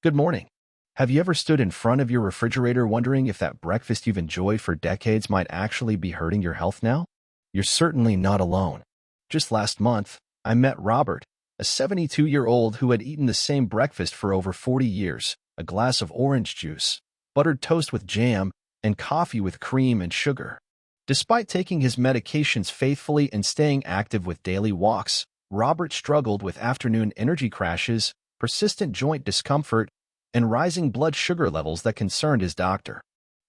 Good morning. Have you ever stood in front of your refrigerator wondering if that breakfast you've enjoyed for decades might actually be hurting your health now? You're certainly not alone. Just last month, I met Robert, a 72-year-old who had eaten the same breakfast for over 40 years, a glass of orange juice, buttered toast with jam, and coffee with cream and sugar. Despite taking his medications faithfully and staying active with daily walks, Robert struggled with afternoon energy crashes, persistent joint discomfort, and rising blood sugar levels that concerned his doctor.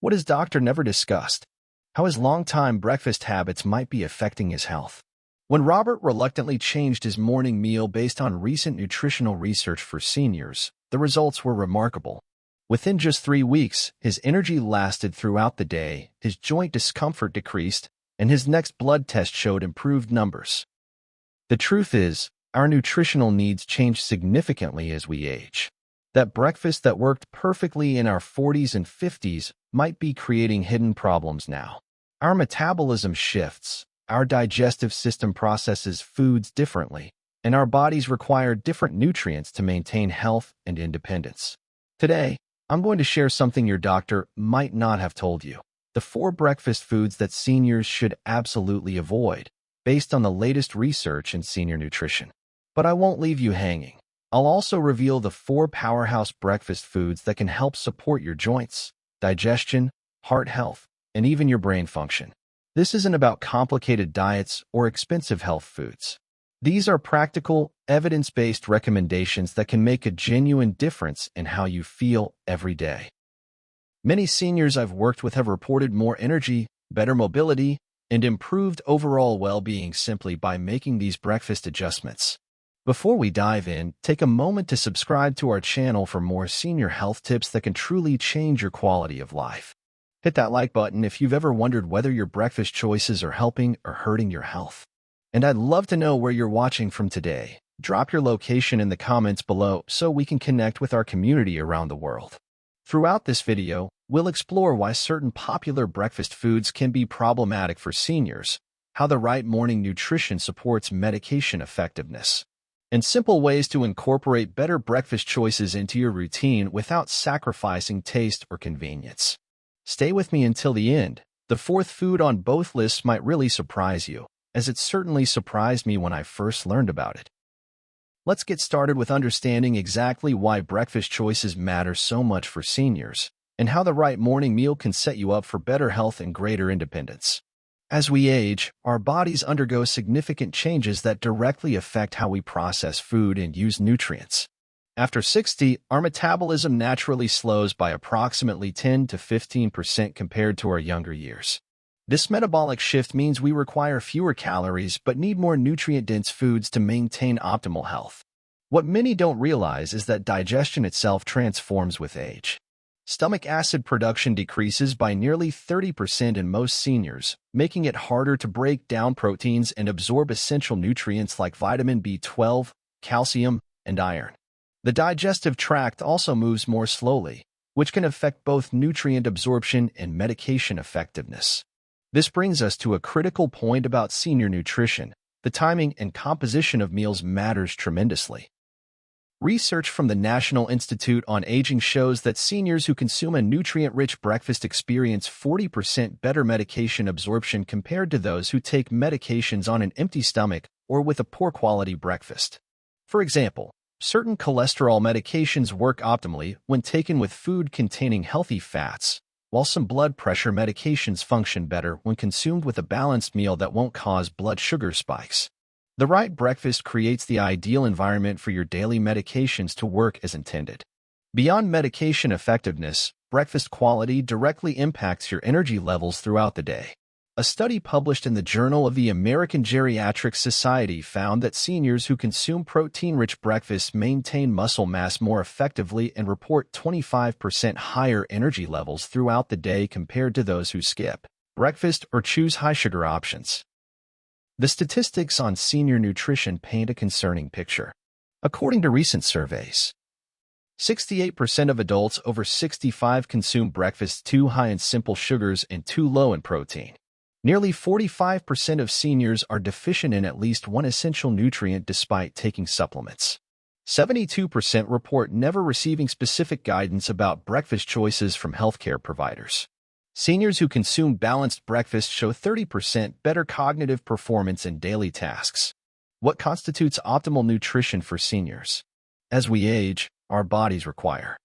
What his doctor never discussed: how his long-time breakfast habits might be affecting his health. When Robert reluctantly changed his morning meal based on recent nutritional research for seniors, the results were remarkable. Within just 3 weeks, his energy lasted throughout the day, his joint discomfort decreased, and his next blood test showed improved numbers. The truth is, our nutritional needs change significantly as we age. That breakfast that worked perfectly in our 40s and 50s might be creating hidden problems now. Our metabolism shifts, our digestive system processes foods differently, and our bodies require different nutrients to maintain health and independence. Today, I'm going to share something your doctor might not have told you: the 4 breakfast foods that seniors should absolutely avoid, based on the latest research in senior nutrition. But I won't leave you hanging. I'll also reveal the 4 powerhouse breakfast foods that can help support your joints, digestion, heart health, and even your brain function. This isn't about complicated diets or expensive health foods. These are practical, evidence-based recommendations that can make a genuine difference in how you feel every day. Many seniors I've worked with have reported more energy, better mobility, and improved overall well-being simply by making these breakfast adjustments. Before we dive in, take a moment to subscribe to our channel for more senior health tips that can truly change your quality of life. Hit that like button if you've ever wondered whether your breakfast choices are helping or hurting your health. And I'd love to know where you're watching from today. Drop your location in the comments below so we can connect with our community around the world. Throughout this video, we'll explore why certain popular breakfast foods can be problematic for seniors, how the right morning nutrition supports medication effectiveness, and simple ways to incorporate better breakfast choices into your routine without sacrificing taste or convenience. Stay with me until the end. The 4th food on both lists might really surprise you, as it certainly surprised me when I first learned about it. Let's get started with understanding exactly why breakfast choices matter so much for seniors, and how the right morning meal can set you up for better health and greater independence. As we age, our bodies undergo significant changes that directly affect how we process food and use nutrients. After 60, our metabolism naturally slows by approximately 10 to 15% compared to our younger years. This metabolic shift means we require fewer calories but need more nutrient-dense foods to maintain optimal health. What many don't realize is that digestion itself transforms with age. Stomach acid production decreases by nearly 30% in most seniors, making it harder to break down proteins and absorb essential nutrients like vitamin B12, calcium, and iron. The digestive tract also moves more slowly, which can affect both nutrient absorption and medication effectiveness. This brings us to a critical point about senior nutrition: the timing and composition of meals matters tremendously. Research from the National Institute on Aging shows that seniors who consume a nutrient-rich breakfast experience 40% better medication absorption compared to those who take medications on an empty stomach or with a poor-quality breakfast. For example, certain cholesterol medications work optimally when taken with food containing healthy fats, while some blood pressure medications function better when consumed with a balanced meal that won't cause blood sugar spikes. The right breakfast creates the ideal environment for your daily medications to work as intended. Beyond medication effectiveness, breakfast quality directly impacts your energy levels throughout the day. A study published in the Journal of the American Geriatric Society found that seniors who consume protein-rich breakfasts maintain muscle mass more effectively and report 25% higher energy levels throughout the day compared to those who skip breakfast or choose high-sugar options. The statistics on senior nutrition paint a concerning picture. According to recent surveys, 68% of adults over 65 consume breakfasts too high in simple sugars and too low in protein. Nearly 45% of seniors are deficient in at least one essential nutrient despite taking supplements. 72% report never receiving specific guidance about breakfast choices from healthcare providers. Seniors who consume balanced breakfast show 30% better cognitive performance in daily tasks. What constitutes optimal nutrition for seniors? As we age, our bodies require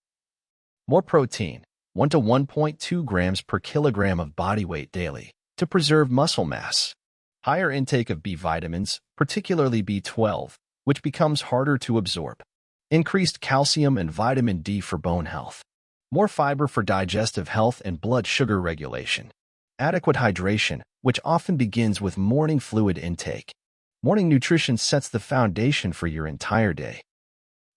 more protein, 1 to 1.2 grams per kilogram of body weight daily, to preserve muscle mass. Higher intake of B vitamins, particularly B12, which becomes harder to absorb. Increased calcium and vitamin D for bone health. More fiber for digestive health and blood sugar regulation. Adequate hydration, which often begins with morning fluid intake. Morning nutrition sets the foundation for your entire day.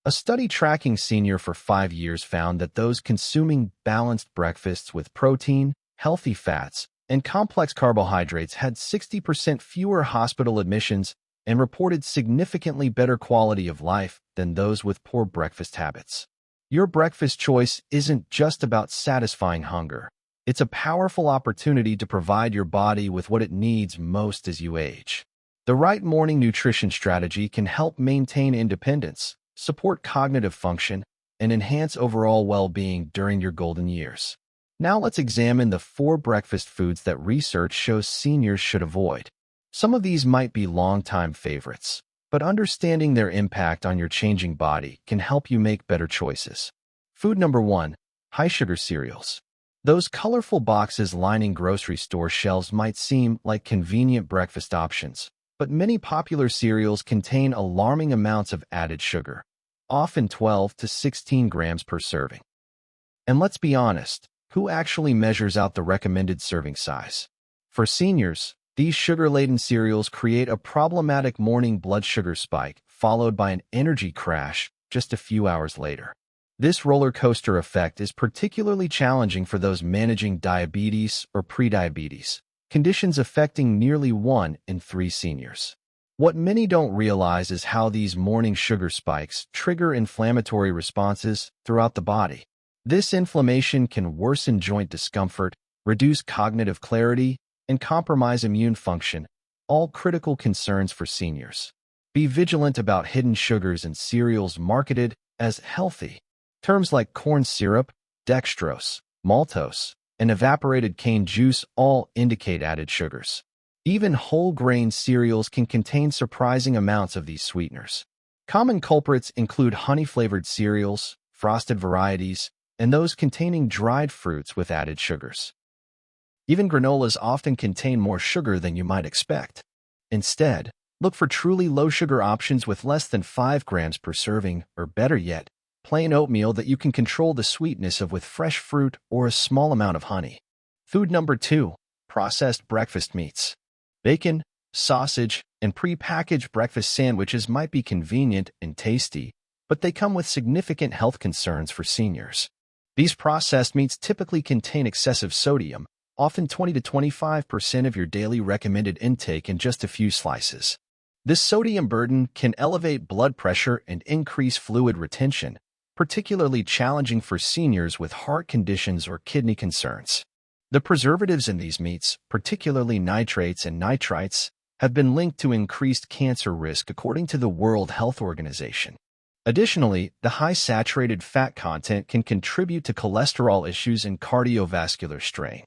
A study tracking seniors for 5 years found that those consuming balanced breakfasts with protein, healthy fats, and complex carbohydrates had 60% fewer hospital admissions and reported significantly better quality of life than those with poor breakfast habits. Your breakfast choice isn't just about satisfying hunger. It's a powerful opportunity to provide your body with what it needs most as you age. The right morning nutrition strategy can help maintain independence, support cognitive function, and enhance overall well-being during your golden years. Now let's examine the 4 breakfast foods that research shows seniors should avoid. Some of these might be long-time favorites, but understanding their impact on your changing body can help you make better choices. Food number 1, high-sugar cereals. Those colorful boxes lining grocery store shelves might seem like convenient breakfast options, but many popular cereals contain alarming amounts of added sugar, often 12 to 16 grams per serving. And let's be honest, who actually measures out the recommended serving size? For seniors, these sugar-laden cereals create a problematic morning blood sugar spike, followed by an energy crash just a few hours later. This roller coaster effect is particularly challenging for those managing diabetes or prediabetes, conditions affecting nearly 1 in 3 seniors. What many don't realize is how these morning sugar spikes trigger inflammatory responses throughout the body. This inflammation can worsen joint discomfort, reduce cognitive clarity, and compromise immune function, all critical concerns for seniors. Be vigilant about hidden sugars in cereals marketed as healthy. Terms like corn syrup, dextrose, maltose, and evaporated cane juice all indicate added sugars. Even whole grain cereals can contain surprising amounts of these sweeteners. Common culprits include honey-flavored cereals, frosted varieties, and those containing dried fruits with added sugars. Even granolas often contain more sugar than you might expect. Instead, look for truly low-sugar options with less than 5 grams per serving, or better yet, plain oatmeal that you can control the sweetness of with fresh fruit or a small amount of honey. Food number 2, processed breakfast meats. Bacon, sausage, and pre-packaged breakfast sandwiches might be convenient and tasty, but they come with significant health concerns for seniors. These processed meats typically contain excessive sodium, often 20 to 25% of your daily recommended intake in just a few slices. This sodium burden can elevate blood pressure and increase fluid retention, particularly challenging for seniors with heart conditions or kidney concerns. The preservatives in these meats, particularly nitrates and nitrites, have been linked to increased cancer risk according to the World Health Organization. Additionally, the high saturated fat content can contribute to cholesterol issues and cardiovascular strain.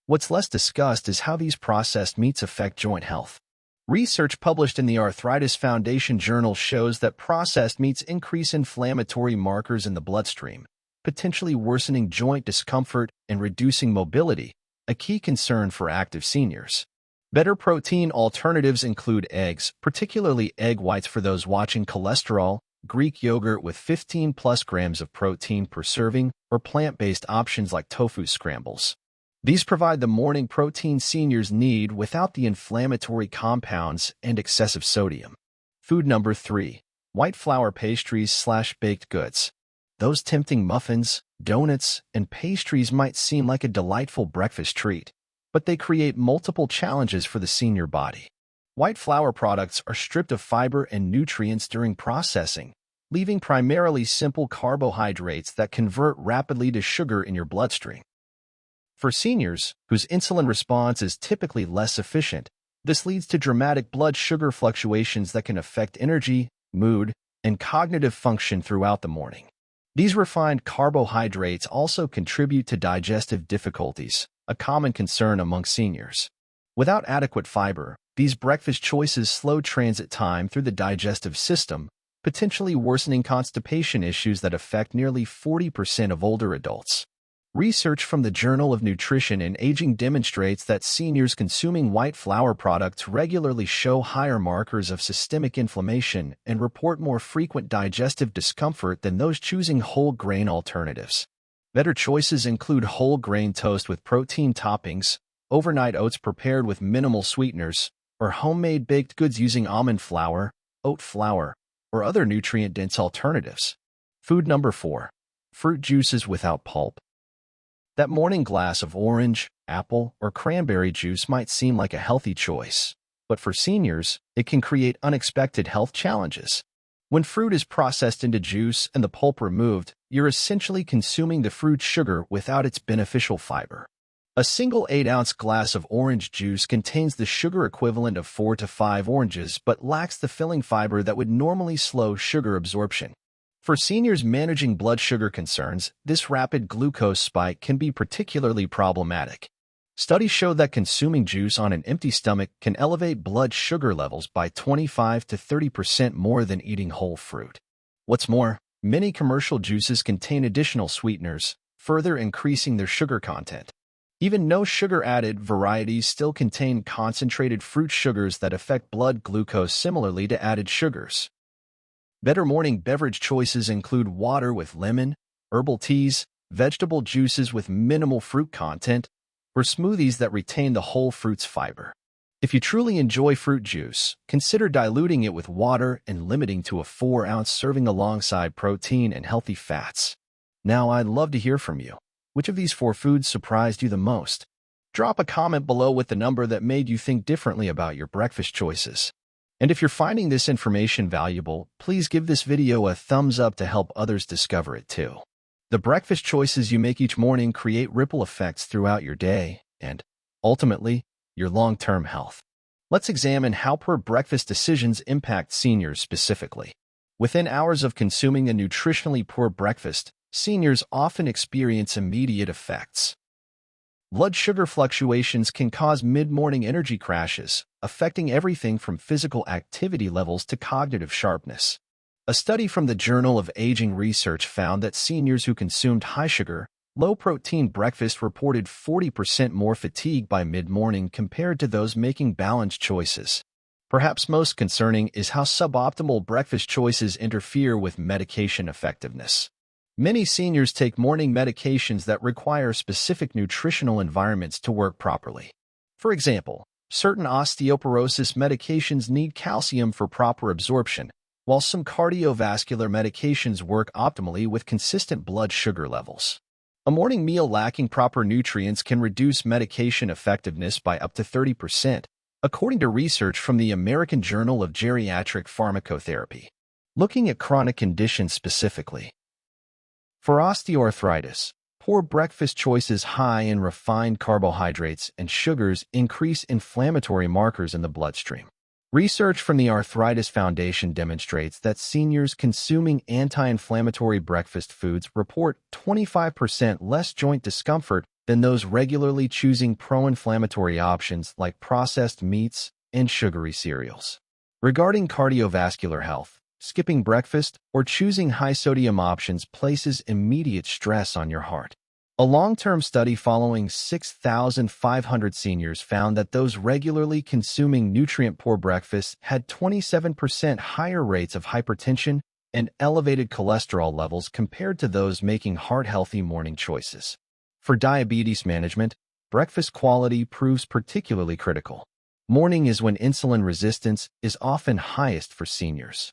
What's less discussed is how these processed meats affect joint health. Research published in the Arthritis Foundation journal shows that processed meats increase inflammatory markers in the bloodstream, potentially worsening joint discomfort and reducing mobility, a key concern for active seniors. Better protein alternatives include eggs, particularly egg whites for those watching cholesterol, Greek yogurt with 15 plus grams of protein per serving, or plant-based options like tofu scrambles. These provide the morning protein seniors need without the inflammatory compounds and excessive sodium. Food number 3, white flour pastries/baked goods. Those tempting muffins, donuts, and pastries might seem like a delightful breakfast treat, but they create multiple challenges for the senior body. White flour products are stripped of fiber and nutrients during processing, leaving primarily simple carbohydrates that convert rapidly to sugar in your bloodstream. For seniors, whose insulin response is typically less efficient, this leads to dramatic blood sugar fluctuations that can affect energy, mood, and cognitive function throughout the morning. These refined carbohydrates also contribute to digestive difficulties, a common concern among seniors. Without adequate fiber, these breakfast choices slow transit time through the digestive system, potentially worsening constipation issues that affect nearly 40% of older adults. Research from the Journal of Nutrition and Aging demonstrates that seniors consuming white flour products regularly show higher markers of systemic inflammation and report more frequent digestive discomfort than those choosing whole grain alternatives. Better choices include whole grain toast with protein toppings, overnight oats prepared with minimal sweeteners, or homemade baked goods using almond flour, oat flour, or other nutrient-dense alternatives. Food number 4. Fruit juices without pulp. That morning glass of orange, apple, or cranberry juice might seem like a healthy choice, but for seniors, it can create unexpected health challenges. When fruit is processed into juice and the pulp removed, you're essentially consuming the fruit's sugar without its beneficial fiber. A single 8-ounce glass of orange juice contains the sugar equivalent of 4 to 5 oranges but lacks the filling fiber that would normally slow sugar absorption. For seniors managing blood sugar concerns, this rapid glucose spike can be particularly problematic. Studies show that consuming juice on an empty stomach can elevate blood sugar levels by 25 to 30% more than eating whole fruit. What's more, many commercial juices contain additional sweeteners, further increasing their sugar content. Even no sugar-added varieties still contain concentrated fruit sugars that affect blood glucose similarly to added sugars. Better morning beverage choices include water with lemon, herbal teas, vegetable juices with minimal fruit content, or smoothies that retain the whole fruit's fiber. If you truly enjoy fruit juice, consider diluting it with water and limiting to a 4-ounce serving alongside protein and healthy fats. Now, I'd love to hear from you. Which of these 4 foods surprised you the most? Drop a comment below with the number that made you think differently about your breakfast choices. And if you're finding this information valuable, please give this video a thumbs up to help others discover it too. The breakfast choices you make each morning create ripple effects throughout your day and, ultimately, your long-term health. Let's examine how poor breakfast decisions impact seniors specifically. Within hours of consuming a nutritionally poor breakfast, seniors often experience immediate effects. Blood sugar fluctuations can cause mid-morning energy crashes, affecting everything from physical activity levels to cognitive sharpness. A study from the Journal of Aging Research found that seniors who consumed high-sugar, low-protein breakfast reported 40% more fatigue by mid-morning compared to those making balanced choices. Perhaps most concerning is how suboptimal breakfast choices interfere with medication effectiveness. Many seniors take morning medications that require specific nutritional environments to work properly. For example, certain osteoporosis medications need calcium for proper absorption, while some cardiovascular medications work optimally with consistent blood sugar levels. A morning meal lacking proper nutrients can reduce medication effectiveness by up to 30%, according to research from the American Journal of Geriatric Pharmacotherapy. Looking at chronic conditions specifically. For osteoarthritis, poor breakfast choices high in refined carbohydrates and sugars increase inflammatory markers in the bloodstream. Research from the Arthritis Foundation demonstrates that seniors consuming anti-inflammatory breakfast foods report 25% less joint discomfort than those regularly choosing pro-inflammatory options like processed meats and sugary cereals. Regarding cardiovascular health, skipping breakfast or choosing high-sodium options places immediate stress on your heart. A long-term study following 6,500 seniors found that those regularly consuming nutrient-poor breakfasts had 27% higher rates of hypertension and elevated cholesterol levels compared to those making heart-healthy morning choices. For diabetes management, breakfast quality proves particularly critical. Morning is when insulin resistance is often highest for seniors.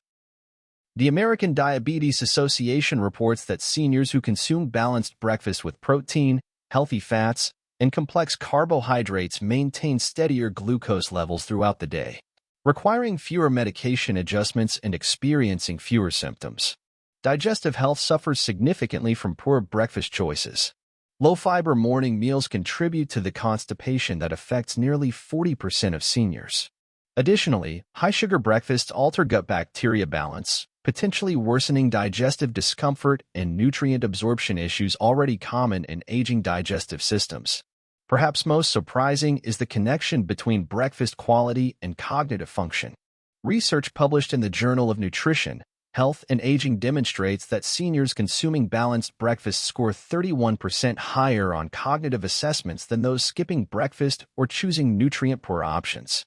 The American Diabetes Association reports that seniors who consume balanced breakfast with protein, healthy fats, and complex carbohydrates maintain steadier glucose levels throughout the day, requiring fewer medication adjustments and experiencing fewer symptoms. Digestive health suffers significantly from poor breakfast choices. Low-fiber morning meals contribute to the constipation that affects nearly 40% of seniors. Additionally, high-sugar breakfasts alter gut bacteria balance, potentially worsening digestive discomfort and nutrient absorption issues already common in aging digestive systems. Perhaps most surprising is the connection between breakfast quality and cognitive function. Research published in the Journal of Nutrition, Health and Aging demonstrates that seniors consuming balanced breakfasts score 31% higher on cognitive assessments than those skipping breakfast or choosing nutrient-poor options.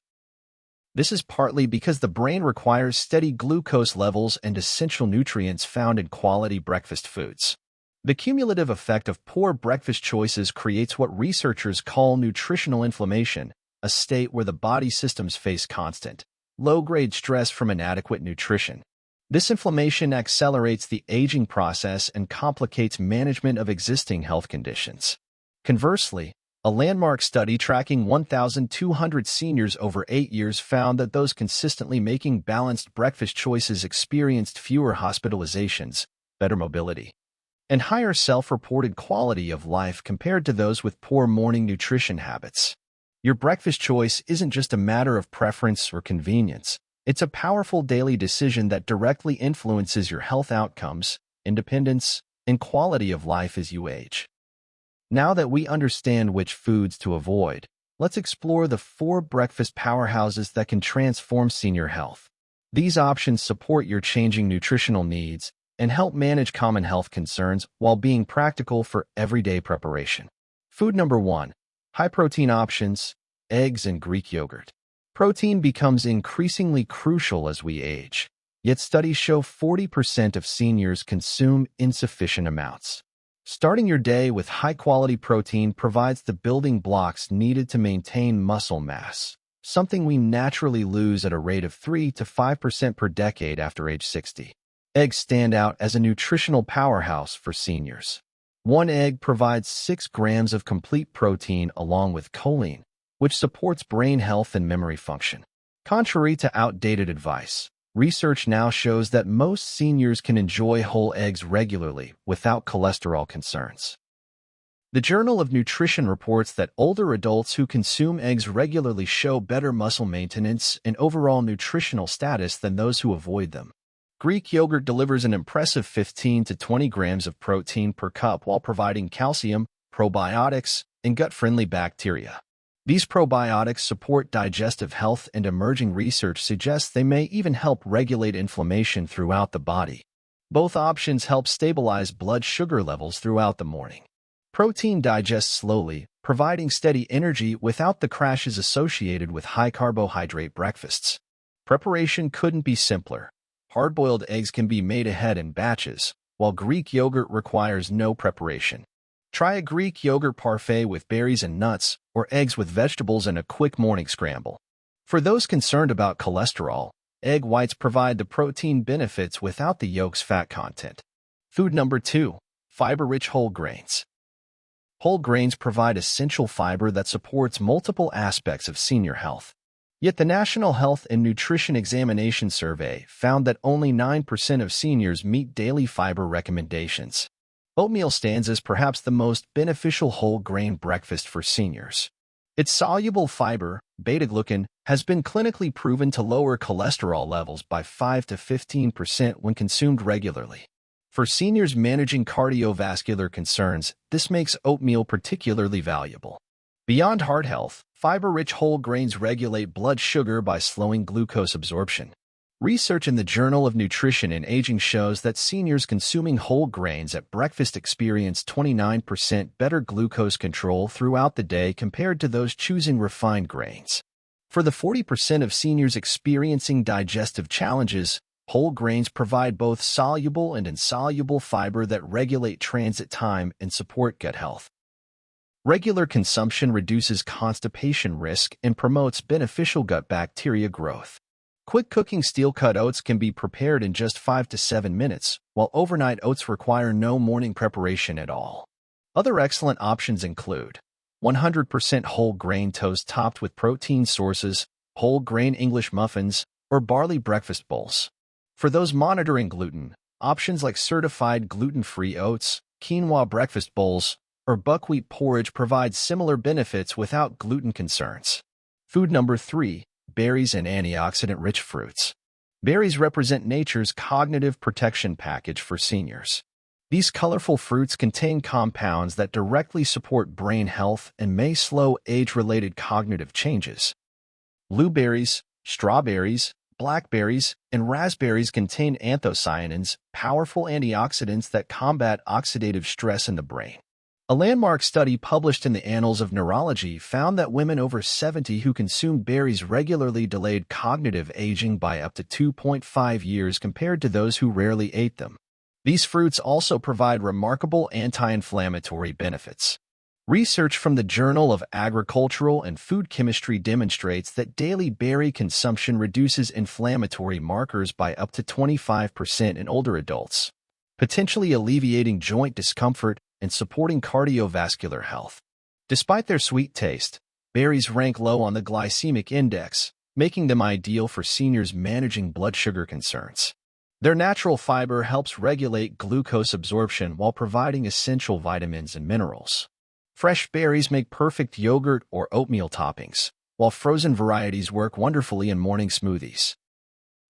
This is partly because the brain requires steady glucose levels and essential nutrients found in quality breakfast foods. The cumulative effect of poor breakfast choices creates what researchers call nutritional inflammation, a state where the body systems face constant, low-grade stress from inadequate nutrition. This inflammation accelerates the aging process and complicates management of existing health conditions. Conversely, a landmark study tracking 1,200 seniors over 8 years found that those consistently making balanced breakfast choices experienced fewer hospitalizations, better mobility, and higher self-reported quality of life compared to those with poor morning nutrition habits. Your breakfast choice isn't just a matter of preference or convenience. It's a powerful daily decision that directly influences your health outcomes, independence, and quality of life as you age. Now that we understand which foods to avoid, let's explore the 4 breakfast powerhouses that can transform senior health. These options support your changing nutritional needs and help manage common health concerns while being practical for everyday preparation. Food number 1. High-protein options, eggs and Greek yogurt. Protein becomes increasingly crucial as we age, yet studies show 40% of seniors consume insufficient amounts. Starting your day with high-quality protein provides the building blocks needed to maintain muscle mass, something we naturally lose at a rate of 3 to 5% per decade after age 60. Eggs stand out as a nutritional powerhouse for seniors. One egg provides 6 grams of complete protein along with choline, which supports brain health and memory function. Contrary to outdated advice, research now shows that most seniors can enjoy whole eggs regularly without cholesterol concerns. The Journal of Nutrition reports that older adults who consume eggs regularly show better muscle maintenance and overall nutritional status than those who avoid them. Greek yogurt delivers an impressive 15 to 20 grams of protein per cup while providing calcium, probiotics, and gut-friendly bacteria. These probiotics support digestive health, and emerging research suggests they may even help regulate inflammation throughout the body. Both options help stabilize blood sugar levels throughout the morning. Protein digests slowly, providing steady energy without the crashes associated with high-carbohydrate breakfasts. Preparation couldn't be simpler. Hard-boiled eggs can be made ahead in batches, while Greek yogurt requires no preparation. Try a Greek yogurt parfait with berries and nuts, or eggs with vegetables in a quick morning scramble. For those concerned about cholesterol, egg whites provide the protein benefits without the yolk's fat content. Food number 2. Fiber-rich whole grains. Whole grains provide essential fiber that supports multiple aspects of senior health. Yet the National Health and Nutrition Examination Survey found that only 9% of seniors meet daily fiber recommendations. Oatmeal stands as perhaps the most beneficial whole grain breakfast for seniors. Its soluble fiber, beta-glucan, has been clinically proven to lower cholesterol levels by 5 to 15% when consumed regularly. For seniors managing cardiovascular concerns, this makes oatmeal particularly valuable. Beyond heart health, fiber-rich whole grains regulate blood sugar by slowing glucose absorption. Research in the Journal of Nutrition and Aging shows that seniors consuming whole grains at breakfast experience 29% better glucose control throughout the day compared to those choosing refined grains. For the 40% of seniors experiencing digestive challenges, whole grains provide both soluble and insoluble fiber that regulate transit time and support gut health. Regular consumption reduces constipation risk and promotes beneficial gut bacteria growth. Quick-cooking steel-cut oats can be prepared in just 5 to 7 minutes, while overnight oats require no morning preparation at all. Other excellent options include 100% whole grain toast topped with protein sources, whole grain English muffins, or barley breakfast bowls. For those monitoring gluten, options like certified gluten-free oats, quinoa breakfast bowls, or buckwheat porridge provide similar benefits without gluten concerns. Food number 3. Berries and antioxidant-rich fruits. Berries represent nature's cognitive protection package for seniors. These colorful fruits contain compounds that directly support brain health and may slow age-related cognitive changes. Blueberries, strawberries, blackberries, and raspberries contain anthocyanins, powerful antioxidants that combat oxidative stress in the brain. A landmark study published in the Annals of Neurology found that women over 70 who consumed berries regularly delayed cognitive aging by up to 2.5 years compared to those who rarely ate them. These fruits also provide remarkable anti-inflammatory benefits. Research from the Journal of Agricultural and Food Chemistry demonstrates that daily berry consumption reduces inflammatory markers by up to 25% in older adults, potentially alleviating joint discomfort and supporting cardiovascular health. Despite their sweet taste, berries rank low on the glycemic index, making them ideal for seniors managing blood sugar concerns. Their natural fiber helps regulate glucose absorption while providing essential vitamins and minerals. Fresh berries make perfect yogurt or oatmeal toppings, while frozen varieties work wonderfully in morning smoothies.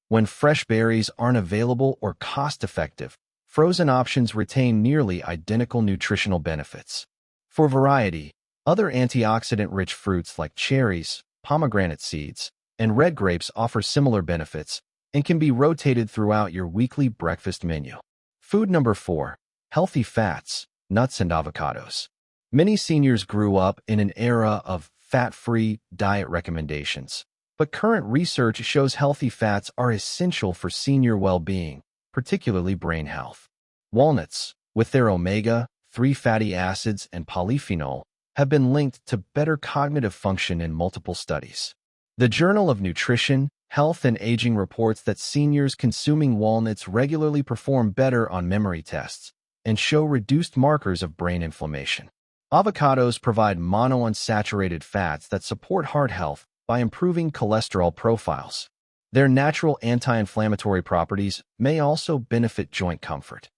When fresh berries aren't available or cost-effective, frozen options retain nearly identical nutritional benefits. For variety, other antioxidant-rich fruits like cherries, pomegranate seeds, and red grapes offer similar benefits and can be rotated throughout your weekly breakfast menu. Food number 4. Healthy fats, nuts and avocados. Many seniors grew up in an era of fat-free diet recommendations, but current research shows healthy fats are essential for senior well-being, particularly brain health. Walnuts, with their omega-3 fatty acids and polyphenol, have been linked to better cognitive function in multiple studies. The Journal of Nutrition, Health and Aging reports that seniors consuming walnuts regularly perform better on memory tests and show reduced markers of brain inflammation. Avocados provide monounsaturated fats that support heart health by improving cholesterol profiles. Their natural anti-inflammatory properties may also benefit joint comfort.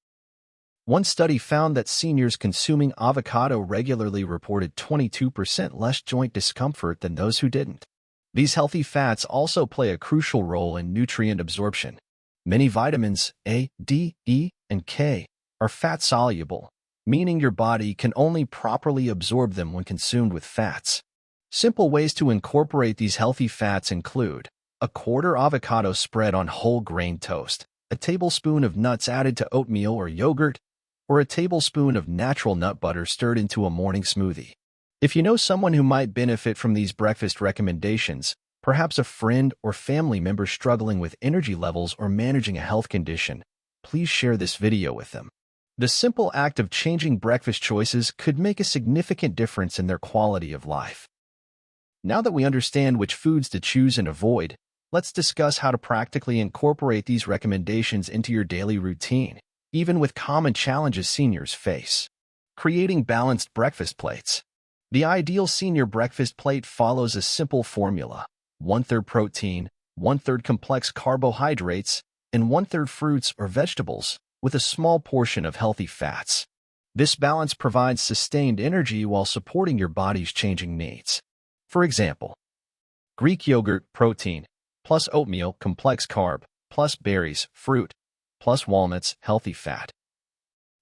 One study found that seniors consuming avocado regularly reported 22% less joint discomfort than those who didn't. These healthy fats also play a crucial role in nutrient absorption. Many vitamins A, D, E, and K are fat-soluble, meaning your body can only properly absorb them when consumed with fats. Simple ways to incorporate these healthy fats include a quarter avocado spread on whole grain toast, a tablespoon of nuts added to oatmeal or yogurt, or a tablespoon of natural nut butter stirred into a morning smoothie. If you know someone who might benefit from these breakfast recommendations, perhaps a friend or family member struggling with energy levels or managing a health condition, please share this video with them. The simple act of changing breakfast choices could make a significant difference in their quality of life. Now that we understand which foods to choose and avoid, let's discuss how to practically incorporate these recommendations into your daily routine, even with common challenges seniors face. Creating balanced breakfast plates. The ideal senior breakfast plate follows a simple formula: 1/3 protein, 1/3 complex carbohydrates, and 1/3 fruits or vegetables, with a small portion of healthy fats. This balance provides sustained energy while supporting your body's changing needs. For example, Greek yogurt, protein, plus oatmeal, complex carb, plus berries, fruit, plus walnuts, healthy fat.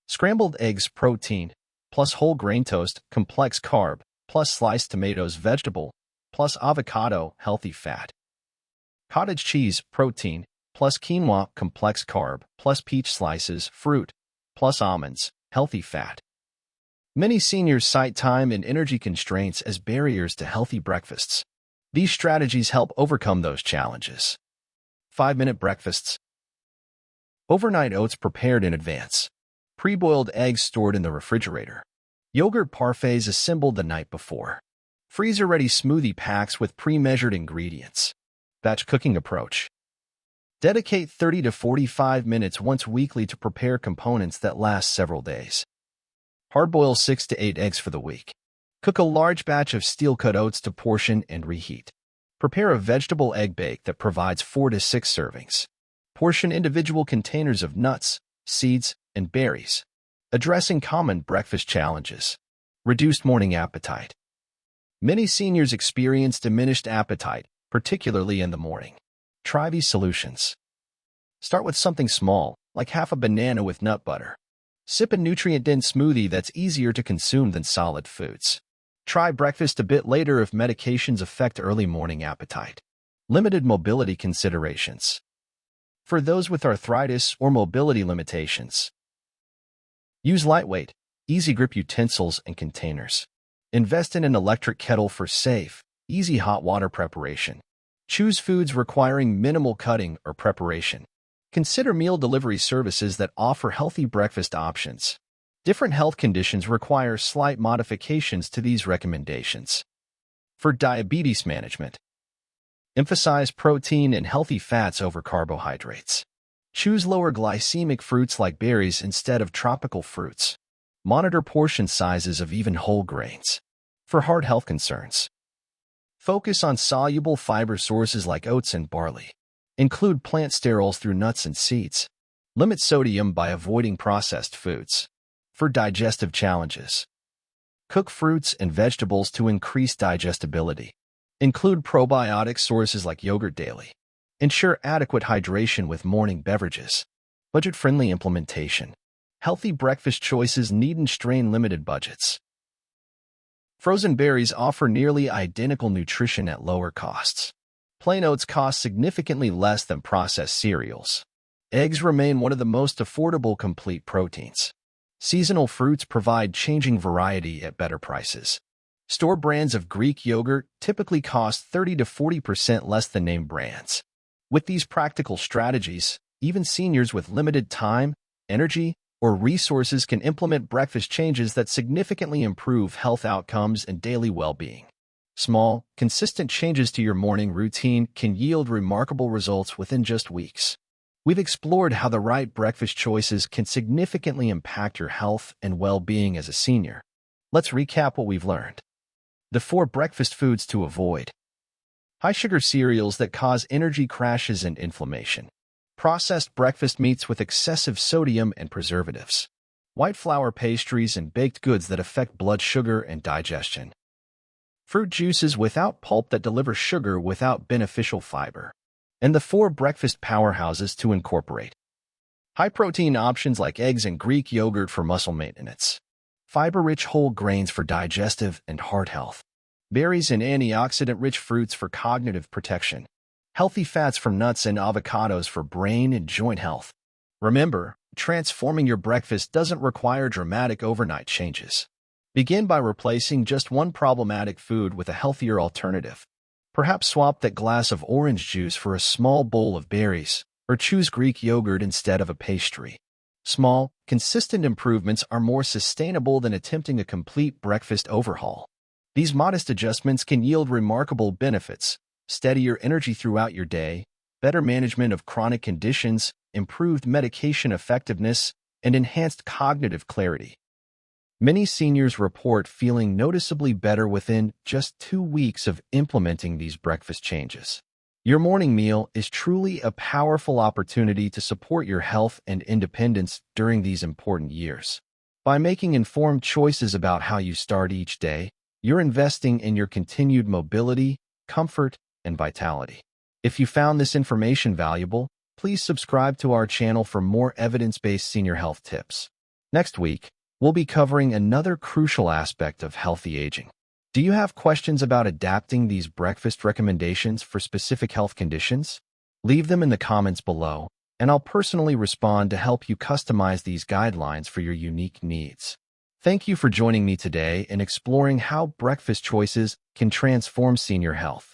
Scrambled eggs, protein, plus whole grain toast, complex carb, plus sliced tomatoes, vegetable, plus avocado, healthy fat. Cottage cheese, protein, plus quinoa, complex carb, plus peach slices, fruit, plus almonds, healthy fat. Many seniors cite time and energy constraints as barriers to healthy breakfasts. These strategies help overcome those challenges. 5-minute breakfasts. Overnight oats prepared in advance. Pre-boiled eggs stored in the refrigerator. Yogurt parfaits assembled the night before. Freezer-ready smoothie packs with pre-measured ingredients. Batch cooking approach. Dedicate 30 to 45 minutes once weekly to prepare components that last several days. Hard-boil 6 to 8 eggs for the week. Cook a large batch of steel-cut oats to portion and reheat. Prepare a vegetable egg bake that provides 4 to 6 servings. Portion individual containers of nuts, seeds, and berries. Addressing common breakfast challenges. Reduced morning appetite. Many seniors experience diminished appetite, particularly in the morning. Try these solutions. Start with something small, like half a banana with nut butter. Sip a nutrient-dense smoothie that's easier to consume than solid foods. Try breakfast a bit later if medications affect early morning appetite. Limited mobility considerations. For those with arthritis or mobility limitations, use lightweight, easy-grip utensils and containers. Invest in an electric kettle for safe, easy hot water preparation. Choose foods requiring minimal cutting or preparation. Consider meal delivery services that offer healthy breakfast options. Different health conditions require slight modifications to these recommendations. For diabetes management, emphasize protein and healthy fats over carbohydrates. Choose lower glycemic fruits like berries instead of tropical fruits. Monitor portion sizes of even whole grains. For heart health concerns, focus on soluble fiber sources like oats and barley. Include plant sterols through nuts and seeds. Limit sodium by avoiding processed foods. For digestive challenges, cook fruits and vegetables to increase digestibility. Include probiotic sources like yogurt daily. Ensure adequate hydration with morning beverages. Budget-friendly implementation. Healthy breakfast choices needn't strain limited budgets. Frozen berries offer nearly identical nutrition at lower costs. Plain oats cost significantly less than processed cereals. Eggs remain one of the most affordable complete proteins. Seasonal fruits provide changing variety at better prices. Store brands of Greek yogurt typically cost 30 to 40% less than name brands. With these practical strategies, even seniors with limited time, energy, or resources can implement breakfast changes that significantly improve health outcomes and daily well-being. Small, consistent changes to your morning routine can yield remarkable results within just weeks. We've explored how the right breakfast choices can significantly impact your health and well-being as a senior. Let's recap what we've learned. The 4 breakfast foods to avoid. High-sugar cereals that cause energy crashes and inflammation. Processed breakfast meats with excessive sodium and preservatives. White flour pastries and baked goods that affect blood sugar and digestion. Fruit juices without pulp that deliver sugar without beneficial fiber. And the 4 breakfast powerhouses to incorporate. High-protein options like eggs and Greek yogurt for muscle maintenance. Fiber-rich whole grains for digestive and heart health. Berries and antioxidant-rich fruits for cognitive protection. Healthy fats from nuts and avocados for brain and joint health. Remember, transforming your breakfast doesn't require dramatic overnight changes. Begin by replacing just one problematic food with a healthier alternative. Perhaps swap that glass of orange juice for a small bowl of berries, or choose Greek yogurt instead of a pastry. Small, consistent improvements are more sustainable than attempting a complete breakfast overhaul. These modest adjustments can yield remarkable benefits: steadier energy throughout your day, better management of chronic conditions, improved medication effectiveness, and enhanced cognitive clarity. Many seniors report feeling noticeably better within just 2 weeks of implementing these breakfast changes. Your morning meal is truly a powerful opportunity to support your health and independence during these important years. By making informed choices about how you start each day, you're investing in your continued mobility, comfort, and vitality. If you found this information valuable, please subscribe to our channel for more evidence-based senior health tips. Next week, we'll be covering another crucial aspect of healthy aging. Do you have questions about adapting these breakfast recommendations for specific health conditions? Leave them in the comments below, and I'll personally respond to help you customize these guidelines for your unique needs. Thank you for joining me today in exploring how breakfast choices can transform senior health.